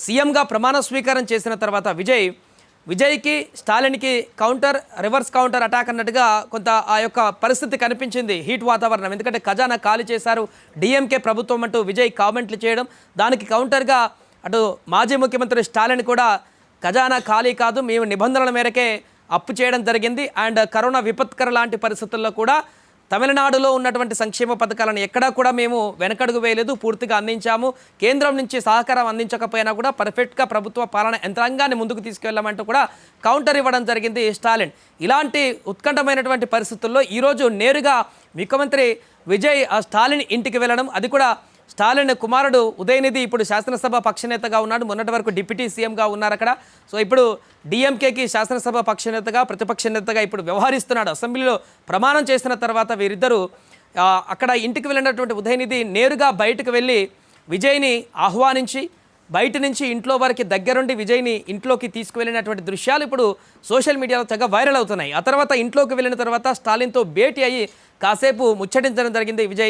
సీఎంగా ప్రమాణ స్వీకారం చేసిన తర్వాత విజయ్కి స్టాలిన్కి రివర్స్ కౌంటర్ అటాక్ అన్నట్టుగా కొంత ఆ యొక్క పరిస్థితి కనిపించింది. హీట్ వాతావరణం, ఎందుకంటే ఖజానా ఖాళీ చేశారు డిఎంకే ప్రభుత్వం అంటూ విజయ్ కామెంట్లు చేయడం, దానికి కౌంటర్గా అటు మాజీ ముఖ్యమంత్రి స్టాలిన్ కూడా ఖజానా ఖాళీ కాదు, మేము నిబంధనల మేరకే అప్పు చేయడం జరిగింది, అండ్ కరోనా విపత్కర లాంటి పరిస్థితుల్లో కూడా తమిళనాడులో ఉన్నటువంటి సంక్షేమ పథకాలను ఎక్కడా కూడా మేము వెనకడుగు వేయలేదు, పూర్తిగా అందించాము, కేంద్రం నుంచి సహకారం అందించకపోయినా కూడా పర్ఫెక్ట్గా ప్రభుత్వ పాలన యంత్రాంగాన్ని ముందుకు తీసుకెళ్లామంటూ కూడా కౌంటర్ ఇవ్వడం జరిగింది స్టాలిన్. ఇలాంటి ఉత్కంఠమైనటువంటి పరిస్థితుల్లో ఈరోజు నేరుగా ముఖ్యమంత్రి విజయ్ స్టాలిన్ ఇంటికి వెళ్ళడం, అది కూడా స్టాలిన్ కుమారుడు ఉదయనిధి ఇప్పుడు శాసనసభ పక్షనేతగా ఉన్నాడు, మొన్నటి వరకు డిప్యూటీ సీఎంగా ఉన్నారు అక్కడ. సో ఇప్పుడు డిఎంకేకి శాసనసభ పక్షనేతగా ప్రతిపక్ష నేతగా ఇప్పుడు వ్యవహరిస్తున్నాడు. అసెంబ్లీలో ప్రమాణం చేసిన తర్వాత వీరిద్దరూ అక్కడ ఇంటికి వెళ్ళినటువంటి ఉదయనిధి నేరుగా బయటకు వెళ్ళి విజయ్ని ఆహ్వానించి బయట నుంచి ఇంట్లో వారికి దగ్గరుండి విజయ్ని ఇంట్లోకి తీసుకువెళ్ళినటువంటి దృశ్యాలు ఇప్పుడు సోషల్ మీడియాలో తెగ వైరల్ అవుతున్నాయి. ఆ తర్వాత ఇంట్లోకి వెళ్ళిన తర్వాత స్టాలిన్తో భేటీ అయ్యి కాసేపు ముచ్చటించడం జరిగింది విజయ్.